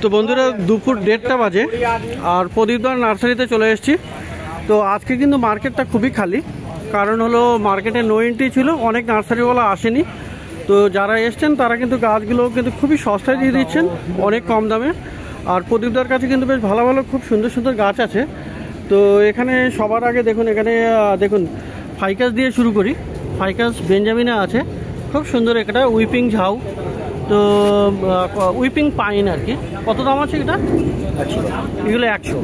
তো বন্ধুরা দুপুর 1:30টা বাজে আর প্রদীপদার নার্সারিতে চলে এসেছি। তো আজকে কিন্তু মার্কেটটা খুবই খালি, কারণ হলো মার্কেটে নো এন্ট্রি ছিল, অনেক নার্সারিওয়ালা আসেনি। তো যারা এসছেন তারা কিন্তু গাছগুলো কিন্তু খুবই সস্তায় দিয়ে দিচ্ছেন, অনেক কম দামে। আর প্রদীপদার কাছে কিন্তু বেশ ভালো ভালো খুব সুন্দর সুন্দর গাছ আছে। তো এখানে সবার আগে দেখুন, এখানে দেখুন ফাইকাস দিয়ে শুরু করি। ফাইকাস বেঞ্জামিনা আছে, খুব সুন্দর একটা উইপিং ঝাউ। তো উইপিং পাইন আর কি, কত দাম আছে এটা? 100। এগুলো 100।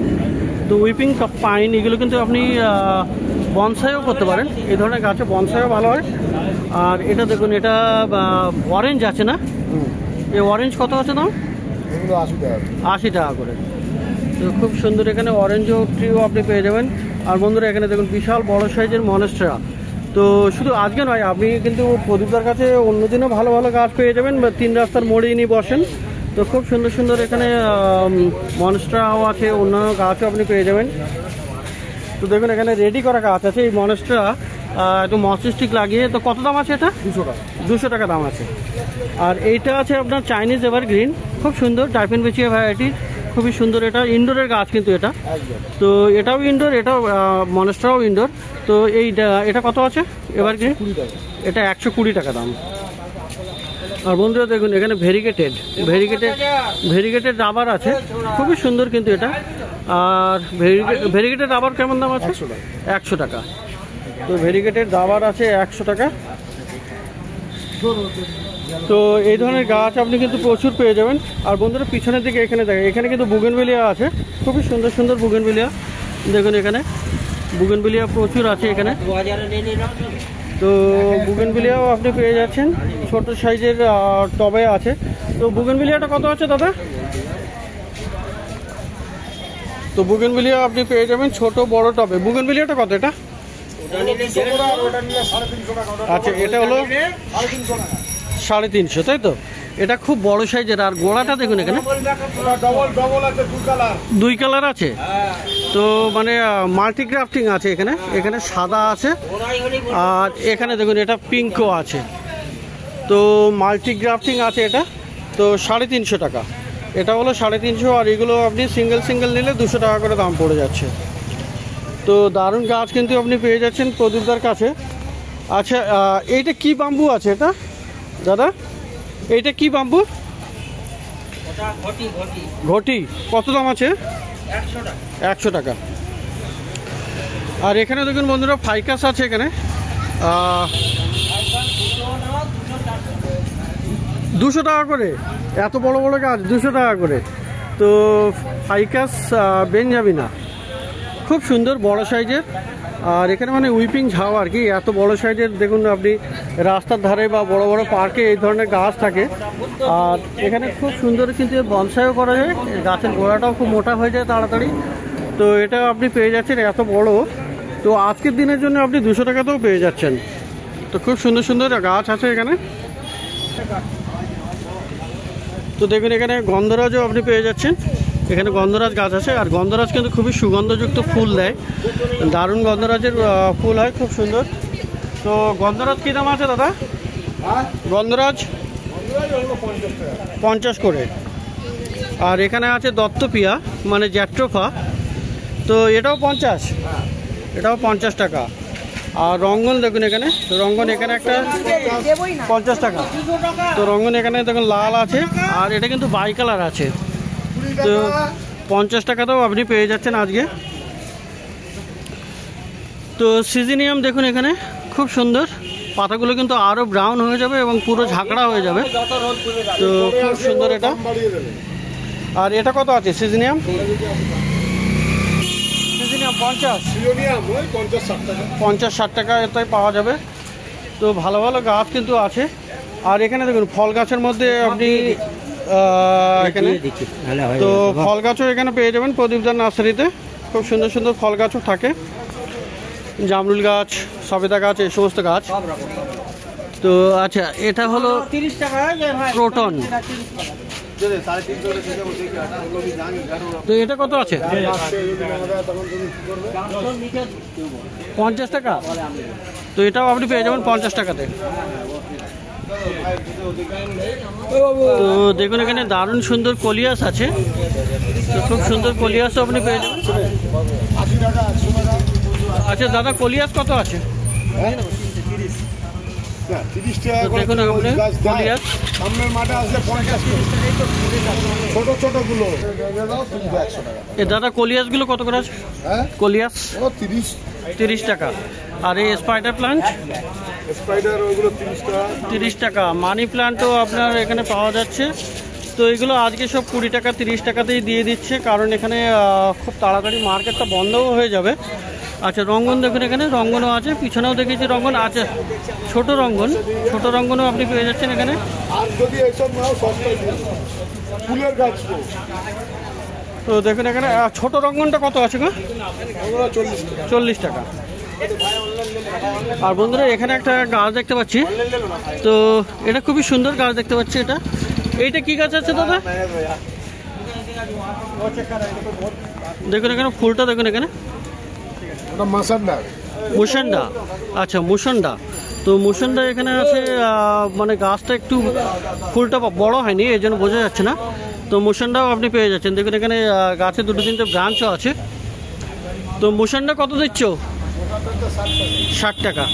তো উইপিং পাইন এগুলো কিন্তু আপনি বনসাইও করতে পারেন, এই ধরনের গাছে বনসাইও ভালো হয়। আর এটা দেখুন, এটা অরেঞ্জ আছে না, এই অরেঞ্জ কত আছে দাম? 80 টাকা করে। তো খুব সুন্দর এখানে অরেঞ্জ ট্রিও আপনি পেয়ে যাবেন। আর বন্ধুরা এখানে দেখুন বিশাল বড় সাইজের মনস্টেরা। তো শুধু আজকে নয়, আপনি কিন্তু প্রদীপদার কাছে অন্যদিনও ভালো ভালো গাছ পেয়ে যাবেন, বা 3 রাস্তার মোড়ে ইনি বসেন। তো খুব সুন্দর সুন্দর এখানে মনস্টেরাও আছে, অন্যান্য গাছও আপনি পেয়ে যাবেন। তো দেখুন এখানে রেডি করা গাছ আছে, এই মনস্টেরা একটু মসিস্টিক লাগিয়ে। তো কত দাম আছে এটা? 200 টাকা। 200 টাকা দাম আছে। আর এইটা আছে আপনার চাইনিজ এভারগ্রিন, খুব সুন্দর টাইফেনবেচিয়া ভ্যারাইটির, খুবই সুন্দর। এটা ইনডোরের গাছ কিন্তু এটা। তো এটাও ইনডোর, এটাও মনস্টেরাও ইনডোর। তো এটা কত আছে এভারগ্রিন? এটা 120 টাকা দাম। আর বন্ধুরা দেখুন এখানে ভেরিগেটেড রাবার আছে, খুবই সুন্দর কিন্তু এটা। আর ভেরিগেটেড রাবার কেমন দাম আছে? 100 টাকা। তো ভেরিগেটেড রাবার আছে 100 টাকা। তো এই ধরনের গাছ আপনি কিন্তু প্রচুর পেয়ে যাবেন। আর বন্ধুরা পিছনের দিকে এখানে দেখেন, এখানে কিন্তু বুগেনভিলিয়া আছে, খুবই সুন্দর সুন্দর বুগেনভিলিয়া। দেখুন এখানে বুগেনভিলিয়া প্রচুর আছে এখানে। তো বুগেনভিলিয়াও আপনি পেয়ে যাচ্ছেন, ছোট সাইজের টবে আছে। তো বুগেনভিলিয়াটা কত আছে দাদা? তো বুগেনভিলিয়া আপনি পেয়ে যাবেন ছোট বড় টবে। বুগেনভিলিয়াটা কত এটা? আচ্ছা, এটা হলো 350, তাই তো? এটা খুব বড় সাইজের। আর গোড়াটা দেখুন এখানে 2 কালার আছে। তো মানে মাল্টি গ্রাফটিং আছে এখানে, এখানে সাদা আছে আর এখানে দেখুন এটা পিঙ্কও আছে। তো মাল্টি গ্রাফটিং আছে এটা। তো 350 টাকা, এটা হলো 350। আর এগুলো আপনি সিঙ্গেল নিলে 200 টাকা করে দাম পড়ে যাচ্ছে। তো দারুণ গাছ কিন্তু আপনি পেয়ে যাচ্ছেন প্রদীপদার কাছে। আচ্ছা, এইটা কি বাম্বু আছে এটা দাদা? এইটা কি বাম্বু? ঘটি। কত দাম আছে? 100 টাকা। আর এখানে দেখুন বন্ধুরা ফাইকাস আছে এখানে 200 টাকা করে। এত বড় বড় গাছ 200 টাকা করে। তো ফাইকাস বেঞ্জামিনা খুব সুন্দর বড় সাইজের। আর এখানে মানে উইপিং ঝাউ আর কি, এত বড় সাইজের। দেখুন আপনি রাস্তার ধারে বা বড় বড় পার্কে এই ধরনের গাছ থাকে। আর এখানে খুব সুন্দর কিন্তু বনসাইও করা যায়, গাছের গোড়াটাও খুব মোটা হয়ে যায় তাড়াতাড়ি। তো এটা আপনি পেয়ে যাচ্ছেন এত বড়। তো আজকের দিনের জন্য আপনি 200 টাকাতেও পেয়ে যাচ্ছেন। তো খুব সুন্দর সুন্দর গাছ আছে এখানে। তো দেখুন এখানে গন্ধরাজও আপনি পেয়ে যাচ্ছেন, এখানে গন্ধরাজ গাছ আছে। আর গন্ধরাজ কিন্তু খুবই সুগন্ধযুক্ত ফুল দেয়, দারুণ গন্ধরাজের ফুল হয়, খুব সুন্দর। তো গন্ধরাজ কী দাম আছে দাদা? গন্ধরাজ 50 করে। আর এখানে আছে দত্তপিয়া মানে জ্যাট্রোফা, তো এটাও 50, এটাও 50 টাকা। আর রঙ্গন দেখুন এখানে, রঙ্গন এখানে একটা 50 টাকা। তো রঙ্গন এখানে দেখুন লাল আছে, আর এটা কিন্তু বাই কালার আছে। তো 50 টাকাতেও আপনি পেয়ে যাচ্ছেন আজকে। তো সিজিনিয়াম দেখুন এখানে খুব সুন্দর, পাতাগুলো কিন্তু আরও ব্রাউন হয়ে যাবে এবং পুরো ঝাঁকড়া হয়ে যাবে। তো খুব সুন্দর এটা। আর এটা কত আছে সিজিনিয়াম? 50-60 টাকা এতে পাওয়া যাবে। তো ভালো ভালো গাছ কিন্তু আছে। আর এখানে দেখুন ফল গাছের মধ্যে আপনি এখানে তো ফল গাছও এখানে পেয়ে যাবেন প্রদীপদার নার্সারিতে। খুব সুন্দর সুন্দর ফল গাছও থাকে, জামরুল গাছ, সবেদা গাছ, এই সমস্ত গাছ। তো আচ্ছা, এটা হলো ক্রোটন। তো এটা কত আছে? 50 টাকা। তো এটাও আপনি পেয়ে যাবেন 50 টাকাতে। তো দেখুন এখানে দারুণ সুন্দর কলিয়াস আছে, তো খুব সুন্দর কলিয়াসও আপনি পেয়ে যাবেন। আচ্ছা দাদা, কলিয়াস কত আছে? দেখুন আপনি কলিয়াস সামনের মাঠে আসলে 50 ছোট ছোট গুলো এ দাদা, কলিয়াস গুলো কত করে আছে? কলিয়াস 30 টাকা। আর এই স্পাইডার প্লান্ট স্পাইডার ওইগুলো 30 টাকা। মানি প্লান্টও আপনার এখানে পাওয়া যাচ্ছে। তো এগুলো আজকে সব 20 টাকা 30 টাকাতেই দিয়ে দিচ্ছে, কারণ এখানে খুব তাড়াতাড়ি মার্কেটটা বন্ধও হয়ে যাবে। আচ্ছা রঙ্গন দেখুন, এখানে রঙ্গনও আছে, পিছনেও দেখেছি রঙ্গন আছে, ছোট রঙ্গনও আপনি পেয়ে যাচ্ছেন এখানে। আর যদি এইসব নাও সস্তায় ফুলের গাছ তো দেখুন এখানে ছোট রঙ্গনটা কত আছে গো? 40 টাকা। আর বন্ধুরা এখানে একটা গাছ দেখতে পাচ্ছি, তো এটা খুবই সুন্দর গাছ দেখতে পাচ্ছি। এইটা কি গাছ আছে দাদা? দেখুন এখানে ফুলটা দেখুন, এখানে মুসন্ডা। আচ্ছা মুসন্ডা, তো মুসন্ডা এখানে আছে, মানে গাছটা একটু ফুলটা বড় হয়নি এই জন্য বোঝা যাচ্ছে না। তো মুসন্ডাও আপনি পেয়ে যাচ্ছেন। দেখুন এখানে গাছে 2-3টে ব্রাঞ্চও আছে। তো মুসন্ডা কত দিচ্ছ? 60 টাকা।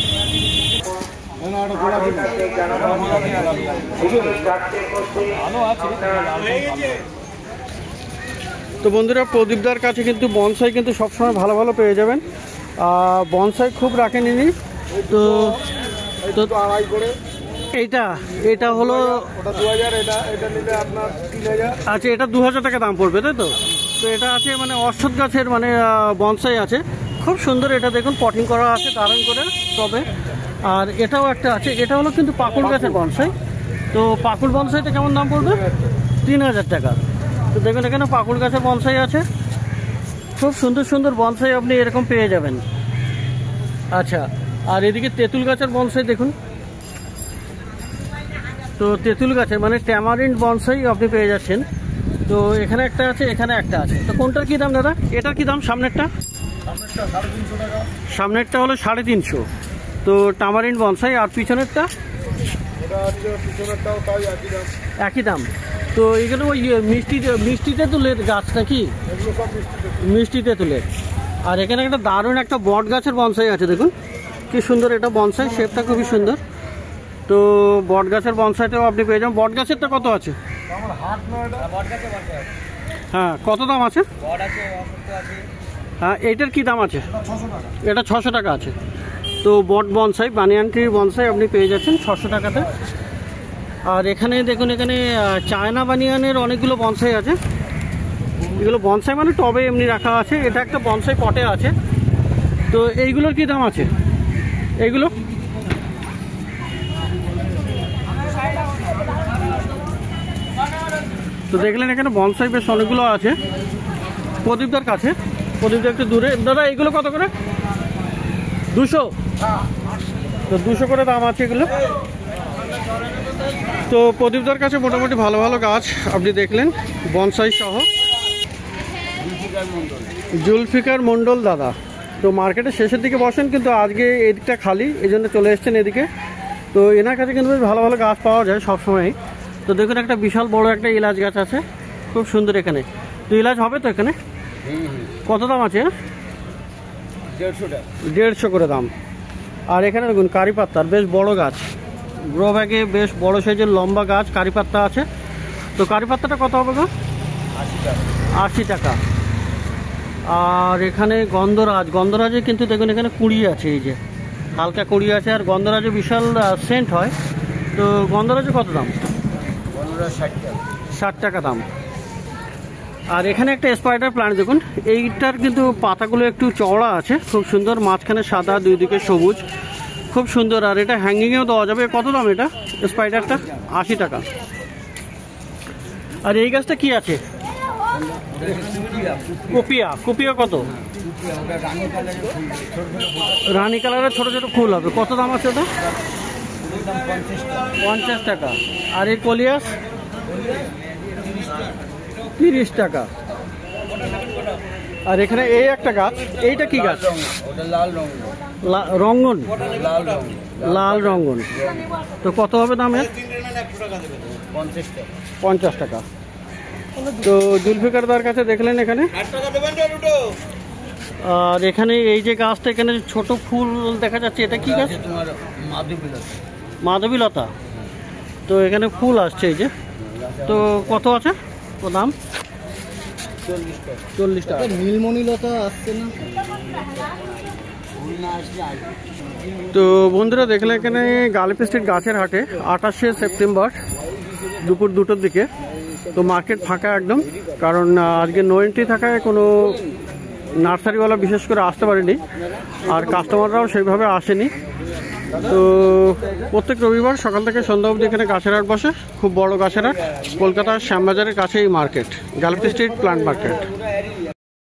তো বন্ধুরা প্রদীপদার কাছে কিন্তু বনসাই কিন্তু সবসময় ভালো ভালো পেয়ে যাবেন। বনসাই খুব রাখেন ইনি। তো এটা হলো 2000, এটা নিলে আপনার 3000। আচ্ছা এটা 2000 টাকা দাম পড়বে, তাই তো? তো এটা আছে মানে অশ্বত্থ গাছের মানে বনসাই আছে, খুব সুন্দর। এটা দেখুন পটিং করা আছে দারুণ করে তবে। আর এটাও একটা আছে, এটা হলো কিন্তু পাকুড় গাছের বনসাই। তো পাকুড় বনসাইটা কেমন দাম পড়বে? 3000 টাকা। তো দেখুন এখানে পাকুড় গাছের বনসাই আছে, খুব সুন্দর সুন্দর বনসাই আপনি এরকম পেয়ে যাবেন। আচ্ছা আর এদিকে তেঁতুল গাছের বনসাই দেখুন, তো তেঁতুল গাছের মানে ট্যামারিন্ড বনসাই আপনি পেয়ে যাচ্ছেন। তো এখানে একটা আছে, এখানে একটা আছে। তো কোনটার কি দাম দাদা? এটার কি দাম? সামনেরটা 350 টাকা। সামনেরটা হলো 350। তো ট্যামারিন্ড বনসাই। আর পিছনেরটা? পিছনেরটাও তাই একই দাম। তো এগুলো ওই মিষ্টি তেঁতুলের গাছ নাকি? মিষ্টি তেঁতুলের। আর এখানে একটা দারুণ একটা বট গাছের বনসাই আছে, দেখুন কি সুন্দর এটা বনসাই, শেপটা খুবই সুন্দর। তো বট গাছের বনসাইটাও আপনি পেয়ে যাবেন। বট গাছেরটা কত আছে? হ্যাঁ কত দাম আছে? হ্যাঁ এইটার কি দাম আছে? এটা 600 টাকা আছে। তো বট বনসাই, বানিয়ান ট্রির বনসাই আপনি পেয়ে যাচ্ছেন 600 টাকাতে। আর এখানে দেখুন, এখানে চায়না বানিয়ানের অনেকগুলো বনসাই আছে। এগুলো বনসাই মানে টবে এমনি রাখা আছে। এটা একটা বনসাই পটে আছে। তো এইগুলোর কি দাম আছে? এইগুলো তো দেখলেন এখানে বনসাই বেশ অনেকগুলো আছে প্রদীপদার কাছে। প্রদীপদা একটু দূরে। দাদা এইগুলো কত করে? 200। তো 200 করে দাম আছে এগুলো। তো প্রদীপদার কাছে মোটামুটি ভালো ভালো গাছ আপনি দেখলেন বনসাই সহ। জুলফিকার মণ্ডল দাদা। তো মার্কেটের শেষের দিকে বসেন, কিন্তু আজকে এদিকটা খালি, এই জন্য চলে এসছেন এদিকে। তো এনার কাছে কিন্তু বেশ ভালো ভালো গাছ পাওয়া যায় সবসময়ই। তো দেখুন একটা বিশাল বড় একটা ইলাচ গাছ আছে, খুব সুন্দর এখানে। তো ইলাচ হবে তো এখানে? কত দাম আছে? 150 করে দাম। আর এখানে দেখুন কারি পাত্তার বেশ বড় গাছ, গ্রো ব্যাগে বেশ বড় সাইজের লম্বা গাছ কারি পাত্তা আছে। তো কারি পাত্তাটা কত হবে গো? 80 টাকা। আর এখানে গন্ধরাজে কিন্তু দেখুন এখানে কুড়ি আছে, এই যে হালকা কুড়ি আছে। আর গন্ধরাজে বিশাল সেন্ট হয়। তো গন্ধরাজে কত দাম? 60 টাকা দাম। আর এখানে একটা স্পাইডার প্লান্ট দেখুন, এইটার কিন্তু পাতাগুলো একটু চওড়া আছে, খুব সুন্দর, মাঝখানে সাদা, দুই দিকে সবুজ, খুব সুন্দর। আর এটা হ্যাঙ্গিংয়েও দেওয়া যাবে। কত দাম এটা স্পাইডারটা? 80 টাকা। আর এই গাছটা কি আছে? কুপিয়া কত? রানী কালারের ছোট ছোট ফুল হবে। কত দাম আছে ওটা? 50 টাকা। আর এই কলিয়াস 30 টাকা। আর এখানে এই একটা গাছ, এইটা কি গাছ? রঙ্গন, লাল রঙ, লাল রঙ্গন। তো কত হবে দামের? 50 টাকা। তো জুলফিকারদার কাছে দেখলেন এখানে। আর এখানে এই যে গাছটা, এখানে ছোট ফুল দেখা যাচ্ছে, এটা কি গাছ? তোমার মাধবীলতা। মাধবীলতা। তো এখানে ফুল আসছে এই যে। তো কত আছে ও দাম? 40 টাকা। নীলমণিলতা আসছে না? তো বন্ধুরা দেখলে এখানে গালিফ স্ট্রিট গাছের হাটে 28শে সেপ্টেম্বর দুপুর 2টোর দিকে। তো মার্কেট ফাঁকা একদম, কারণ আজকে নো এন্ট্রি থাকায় কোনো নার্সারিওয়ালা বিশেষ করে আসতে পারেনি, আর কাস্টমাররাও সেইভাবে আসেনি। তো প্রত্যেক রবিবার সকাল থেকে সন্ধ্যা অবধি এখানে গাছের হাট বসে, খুব বড় গাছের হাট, কলকাতার শ্যামবাজারের কাছেই market, Ghalib street plant market.